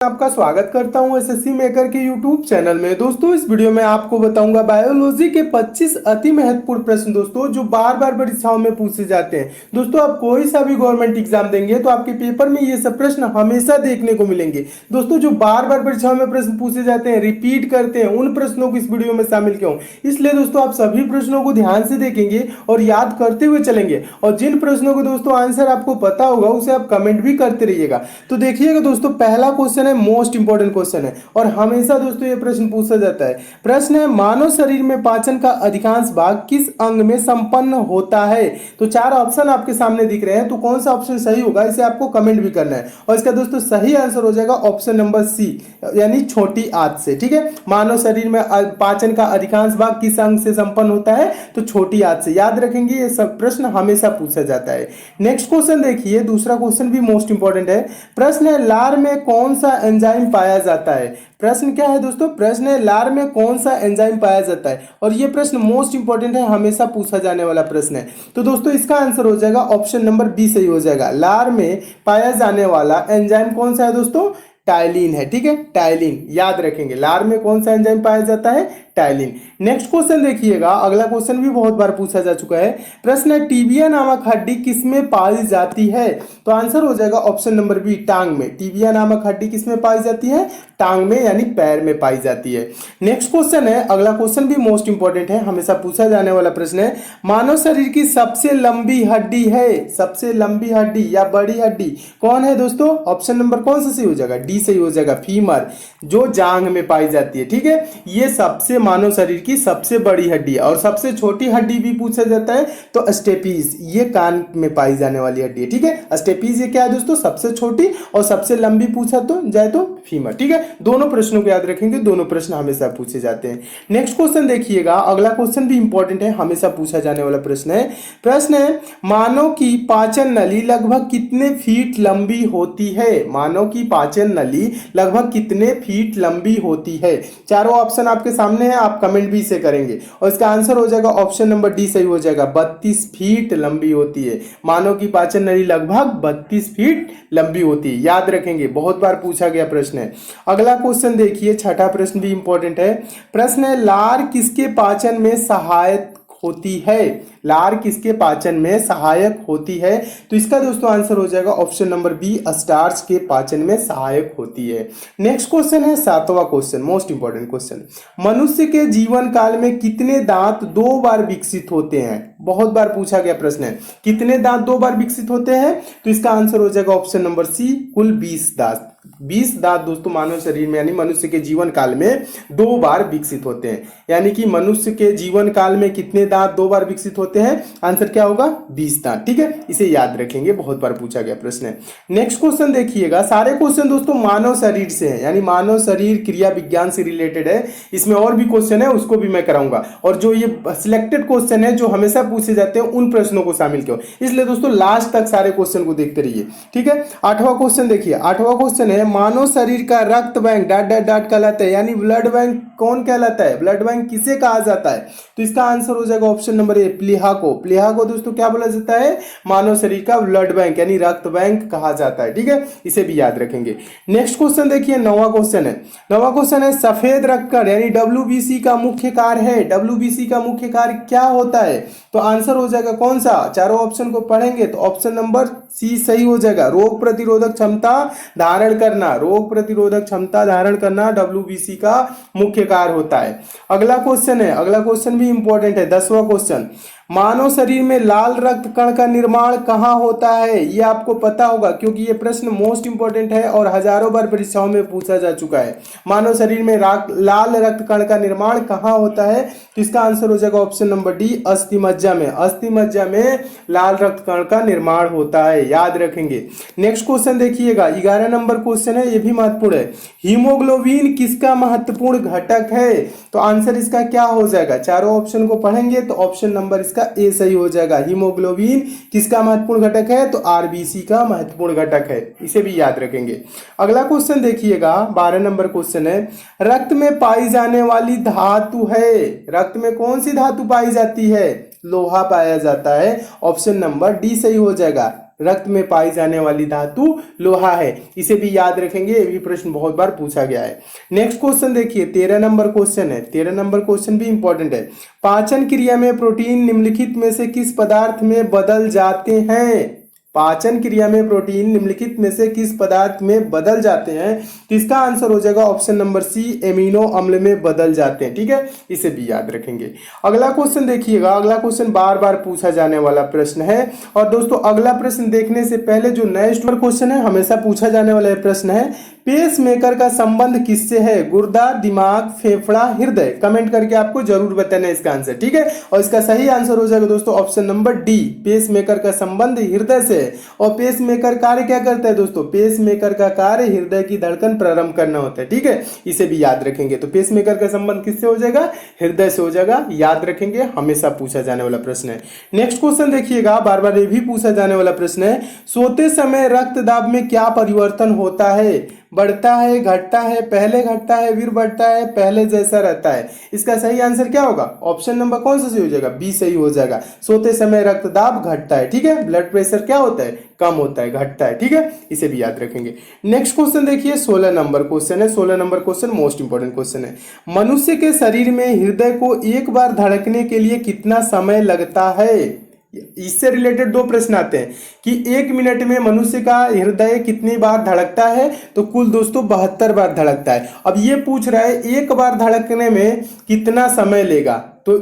आपका स्वागत करता हूं एसएससी मेकर के यूट्यूब चैनल में। दोस्तों इस वीडियो में आपको बताऊंगा बायोलॉजी के 25 अति महत्वपूर्ण प्रश्न दोस्तों जो बार बार परीक्षाओं में पूछे जाते हैं। दोस्तों आप कोई सा भी गवर्नमेंट एग्जाम देंगे तो आपके पेपर में ये सब प्रश्न हमेशा देखने को मिलेंगे। दोस्तों जो बार बार परीक्षाओं में प्रश्न पूछे जाते हैं, रिपीट करते हैं, उन प्रश्नों को इस वीडियो में शामिल किया हूं। इसलिए दोस्तों आप सभी प्रश्नों को ध्यान से देखेंगे और याद करते हुए चलेंगे, और जिन प्रश्नों को दोस्तों आंसर आपको पता होगा उसे आप कमेंट भी करते रहिएगा। तो देखिएगा दोस्तों, पहला क्वेश्चन मोस्ट इंपॉर्टेंट क्वेश्चन है और हमेशा दोस्तों ये प्रश्न पूछा जाता है। प्रश्न है, मानव शरीर में पाचन का अधिकांश भाग किस अंग में संपन्न होता है? तो चार ऑप्शन आपके सामने दिख रहे हैं, तो कौन सा ऑप्शन सही होगा इसे आपको कमेंट भी करना है। और इसका दोस्तों सही आंसर हो जाएगा ऑप्शन नंबर सी, यानी छोटी आंत से। ठीक है, मानव शरीर में पाचन का अधिकांश भाग किस अंग से संपन्न होता है? तो छोटी आंत से। याद रखेंगे, ये सब प्रश्न हमेशा पूछा जाता है। नेक्स्ट क्वेश्चन देखिए, दूसरा क्वेश्चन भी मोस्ट इंपॉर्टेंट है। प्रश्न है, लार में कौन सा एंजाइम पाया जाता है? प्रश्न क्या है दोस्तों? प्रश्न है, लार में कौन सा एंजाइम पाया जाता है, और ये प्रश्न मोस्ट इंपॉर्टेंट है, हमेशा पूछा जाने वाला प्रश्न है। तो दोस्तों इसका आंसर हो जाएगा ऑप्शन नंबर बी सही हो जाएगा। लार में पाया जाने वाला एंजाइम कौन सा है दोस्तों? टाइलिन है। ठीक है, टाइलिन याद रखेंगे। लार में कौन सा एंजाइम पाया जाता है? टाइलिन। नेक्स्ट क्वेश्चन देखिएगा, अगला क्वेश्चन भी बहुत बार पूछा जा चुका है। प्रश्न है, टीबिया नामक हड्डी किसमें पाई जाती है? तो आंसर हो जाएगा ऑप्शन नंबर बी, टांग में। टीबिया नामक हड्डी किसमें पाई जाती है? टांग में, यानी पैर में पाई जाती है। नेक्स्ट क्वेश्चन है, अगला क्वेश्चन भी मोस्ट इंपॉर्टेंट है, हमेशा पूछा जाने वाला प्रश्न है। मानव शरीर की सबसे लंबी हड्डी है, सबसे लंबी हड्डी या बड़ी हड्डी कौन है दोस्तों? ऑप्शन नंबर कौन सा सही हो जाएगा? डी सही हो जाएगा, फीमर, जो जांघ में पाई जाती है। ठीक है, ये सबसे मानव शरीर की सबसे बड़ी हड्डी है। और सबसे छोटी हड्डी भी पूछा जाता है तो स्टेपीज, ये कान में पाई जाने वाली हड्डी है। ठीक है, स्टेपीज ये क्या है दोस्तों? सबसे छोटी, और सबसे लंबी पूछा तो जाए तो फीमर। ठीक है, दोनों प्रश्नों को याद रखेंगे, दोनों प्रश्न हमेशा पूछे जाते हैं। नेक्स्ट क्वेश्चन देखिएगा, अगला क्वेश्चन भी इंपॉर्टेंट है, हमेशा पूछा जाने वाला प्रश्न है। प्रश्न है, मानव की पाचन नली लगभग कितने फीट लंबी होती है? मानव की पाचन नली लगभग कितने फीट लंबी होती है? चारों ऑप्शन आपके सामने है, आप कमेंट भी इसे करेंगे, और इसका आंसर हो जाएगा ऑप्शन नंबर डी सही हो जाएगा, 32 फीट लंबी होती है। मानव की पाचन नली लगभग 32 फीट लंबी होती है। याद रखेंगे, बहुत बार पूछा गया प्रश्न है। अगला क्वेश्चन देखिए, छठा प्रश्न भी इंपॉर्टेंट है। प्रश्न है, लार किसके पाचन में सहायक होती है? लार किसके पाचन में सहायक होती है? तो इसका दोस्तों आंसर हो जाएगा ऑप्शन नंबर बी, स्टार्च के पाचन में सहायक होती है। नेक्स्ट क्वेश्चन है, सातवां क्वेश्चन, मोस्ट इंपॉर्टेंट क्वेश्चन। मनुष्य के जीवन काल में कितने दांत 2 बार विकसित होते हैं? बहुत बार पूछा गया प्रश्न है, कितने दांत 2 बार विकसित होते हैं? तो इसका आंसर हो जाएगा ऑप्शन नंबर सी, कुल 20 दांत। 20 दांत दोस्तों मानव शरीर में, यानी मनुष्य के जीवन काल में 2 बार विकसित होते हैं। यानी कि मनुष्य के जीवन काल में कितने दांत 2 बार विकसित होते हैं? आंसर क्या होगा? 20 दांत। ठीक है, इसे याद रखेंगे, बहुत बार पूछा गया प्रश्न है। नेक्स्ट क्वेश्चन देखिएगा, सारे क्वेश्चन दोस्तों मानव शरीर से है, यानी मानव शरीर क्रिया विज्ञान से रिलेटेड है। इसमें और भी क्वेश्चन है, उसको भी मैं कराऊंगा, और जो ये सिलेक्टेड क्वेश्चन है जो हमेशा पूछे जाते हैं उन प्रश्नों को शामिल किया, इसलिए दोस्तों लास्ट तक सारे क्वेश्चन को देखते रहिए। ठीक है, 8वां क्वेश्चन देखिए, 8वां क्वेश्चन है, मानव शरीर का रक्त बैंक डॉट डॉट डॉट कहलाता है, यानी ब्लड बैंक कौन कहलाता है? ब्लड बैंक किसे कहा जाता है? तो इसका आंसर हो जाएगा ऑप्शन नंबर ए, प्लीहा को। प्लीहा को दोस्तों क्या बोला जाता है? मानव शरीर का ब्लड बैंक, यानी रक्त बैंक कहा जाता है। ठीक है, इसे भी याद रखेंगे। नेक्स्ट क्वेश्चन देखिए, 9वां क्वेश्चन है। 9वां क्वेश्चन है, सफेद रक्त कण यानी डब्ल्यूबीसी का मुख्य कार्य है। डब्ल्यूबीसी का मुख्य कार्य क्या होता है? तो आंसर हो जाएगा कौन सा? चारों ऑप्शन को पढ़ेंगे तो ऑप्शन नंबर सी सही हो जाएगा, रोग प्रतिरोधक क्षमता धारण करना। रोग प्रतिरोधक क्षमता धारण करना डब्ल्यूबीसी का मुख्य कार्य होता है। अगला क्वेश्चन है, अगला क्वेश्चन भी इंपॉर्टेंट है, 10वां क्वेश्चन। मानव शरीर में लाल रक्त कण का निर्माण कहाँ होता है? ये आपको पता होगा क्योंकि ये प्रश्न मोस्ट इंपॉर्टेंट है और हजारों बार परीक्षाओं में पूछा जा चुका है। मानव शरीर में लाल रक्त कण का निर्माण कहाँ होता है? तो इसका आंसर हो जाएगा ऑप्शन नंबर डी, अस्थि मज्जा में। अस्थि मज्जा में लाल रक्त कण का निर्माण होता है, याद रखेंगे। नेक्स्ट क्वेश्चन देखिएगा, 11 नंबर क्वेश्चन है, ये भी महत्वपूर्ण है। हीमोग्लोबिन किसका महत्वपूर्ण घटक है? तो आंसर इसका क्या हो जाएगा? चारों ऑप्शन को पढ़ेंगे तो ऑप्शन नंबर इसका ए सही हो जाएगा। हीमोग्लोबिन किसका महत्वपूर्ण घटक है? तो आरबीसी का महत्वपूर्ण घटक है, इसे भी याद रखेंगे। अगला क्वेश्चन देखिएगा, 12 नंबर क्वेश्चन है, रक्त में पाई जाने वाली धातु है। रक्त में कौन सी धातु पाई जाती है? लोहा पाया जाता है, ऑप्शन नंबर डी सही हो जाएगा। रक्त में पाई जाने वाली धातु लोहा है। इसे भी याद रखेंगे, ये भी प्रश्न बहुत बार पूछा गया है। नेक्स्ट क्वेश्चन देखिए, 13 नंबर क्वेश्चन है। 13 नंबर क्वेश्चन भी इंपॉर्टेंट है। पाचन क्रिया में प्रोटीन निम्नलिखित में से किस पदार्थ में बदल जाते हैं? पाचन क्रिया में प्रोटीन निम्नलिखित में से किस पदार्थ में बदल जाते हैं? तो इसका आंसर हो जाएगा ऑप्शन नंबर सी, एमिनो अम्ल में बदल जाते हैं। ठीक है, इसे भी याद रखेंगे। अगला क्वेश्चन देखिएगा, अगला क्वेश्चन बार बार पूछा जाने वाला प्रश्न है। और दोस्तों अगला प्रश्न देखने से पहले जो नेक्स्ट क्वेश्चन है हमेशा पूछा जाने वाला प्रश्न है, पेस मेकर का संबंध किससे है? गुर्दा, दिमाग, फेफड़ा, हृदय। कमेंट करके आपको जरूर बताना है इसका आंसर। ठीक है, और इसका सही आंसर हो जाएगा दोस्तों option number D, pacemaker का संबंध हृदय से। और पेस मेकर कार्य क्या करता है दोस्तों? पेस मेकर का कार्य हृदय की धड़कन प्रारंभ करना होता है। ठीक है, इसे भी याद रखेंगे। तो पेस मेकर का संबंध किससे हो जाएगा? हृदय से हो जाएगा। याद रखेंगे, हमेशा पूछा जाने वाला प्रश्न है। नेक्स्ट क्वेश्चन देखिएगा, बार बार ये भी पूछा जाने वाला प्रश्न है, सोते समय रक्त दाब में क्या परिवर्तन होता है? बढ़ता है, घटता है, पहले घटता है फिर बढ़ता है, पहले जैसा रहता है? इसका सही आंसर क्या होगा? ऑप्शन नंबर कौन सा सही हो जाएगा? बी सही हो जाएगा। सोते समय रक्तदाब घटता है। ठीक है, ब्लड प्रेशर क्या होता है? कम होता है, घटता है। ठीक है, इसे भी याद रखेंगे। नेक्स्ट क्वेश्चन देखिए, 16 नंबर क्वेश्चन है। 16 number question most important question है। मनुष्य के शरीर में हृदय को एक बार धड़कने के लिए कितना समय लगता है? इससे रिलेटेड दो प्रश्न आते हैं कि 1 मिनट में मनुष्य का हृदय कितनी बार धड़कता है? तो कुल दोस्तों 72 बार धड़कता है। अब ये पूछ रहा है एक बार धड़कने में कितना समय लेगा? तो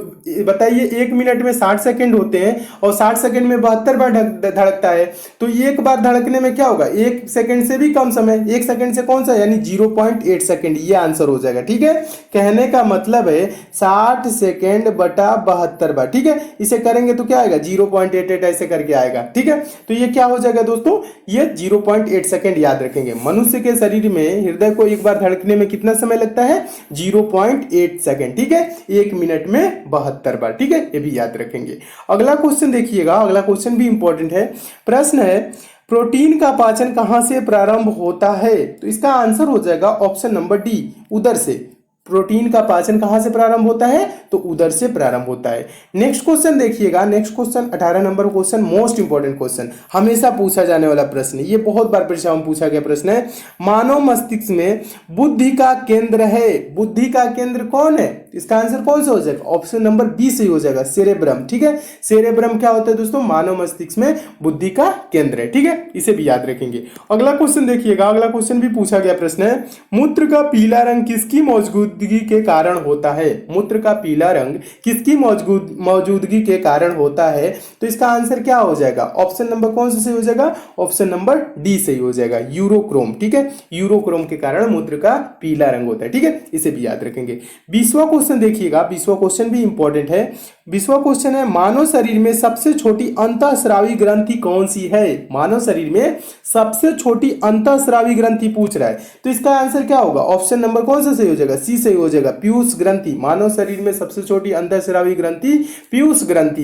बताइए, 1 मिनट में 60 सेकंड होते हैं और 60 सेकंड में 72 बार धड़कता है, तो एक बार धड़कने में क्या होगा? 1 सेकंड से भी कम समय, 1 सेकंड से कौन सा, यानी 0.8 सेकंड। ये आंसर हो जाएगा। ठीक है, कहने का मतलब है 60 सेकंड बटा 72 बार। ठीक है, इसे करेंगे तो क्या आएगा? 0.88 ऐसे करके आएगा। ठीक है, तो ये क्या हो जाएगा दोस्तों? ये 0.8 सेकंड याद रखेंगे। मनुष्य के शरीर में हृदय को एक बार धड़कने में कितना समय लगता है? 0.8 सेकंड। ठीक है, 1 मिनट में 72 बार। ठीक है, ये भी याद रखेंगे। अगला क्वेश्चन देखिएगा, अगला क्वेश्चन भी इंपॉर्टेंट है। प्रश्न है, प्रोटीन का पाचन कहां से प्रारंभ होता है? तो इसका आंसर हो जाएगा ऑप्शन नंबर डी, उदर से। प्रोटीन का पाचन कहां से प्रारंभ होता है? तो उदर से प्रारंभ होता है। नेक्स्ट क्वेश्चन देखिएगा, next question 18 number question, most important question, हमेशा पूछा जाने वाला प्रश्न। ये बहुत बार परीक्षा में पूछा गया प्रश्न है। मानव मस्तिष्क में बुद्धि का केंद्र है। बुद्धि का केंद्र कौन है? इसका आंसर कौन सा हो जाएगा? ऑप्शन नंबर बी सही हो जाएगा, सेरेब्रम। ठीक है, सेरेब्रम क्या होता है दोस्तों? मानव मस्तिष्क में बुद्धि का केंद्र है। ठीक है, इसे भी याद रखेंगे। अगला क्वेश्चन देखिएगा, अगला क्वेश्चन भी पूछा गया प्रश्न है, मूत्र का पीला रंग किसकी मौजूदगी के कारण होता है? मूत्र का पीला रंग किसकी मौजूदगी के कारण होता है? तो इसका आंसर क्या हो जाएगा? ऑप्शन नंबर कौन सा सही हो जाएगा? ऑप्शन नंबर डी सही हो जाएगा, यूरोक्रोम। ठीक है, यूरोक्रोम के कारण मूत्र का पीला रंग होता है। ठीक है, इसे भी याद रखेंगे। 20वां क्वेश्चन देखिएगा, 20वां क्वेश्चन भी इंपॉर्टेंट है। 20वां क्वेश्चन है, मानव शरीर में सबसे छोटी अंतःस्रावी ग्रंथि कौन सी है? मानव शरीर में सबसे छोटी अंतःस्रावी ग्रंथि पूछ रहा है, तो इसका आंसर क्या होगा? ऑप्शन नंबर कौन सा सही हो जाएगा? सी सही हो जाएगा, पीयूष ग्रंथि। मानव शरीर में सबसे छोटी अंतःस्रावी ग्रंथि पीयूष ग्रंथि।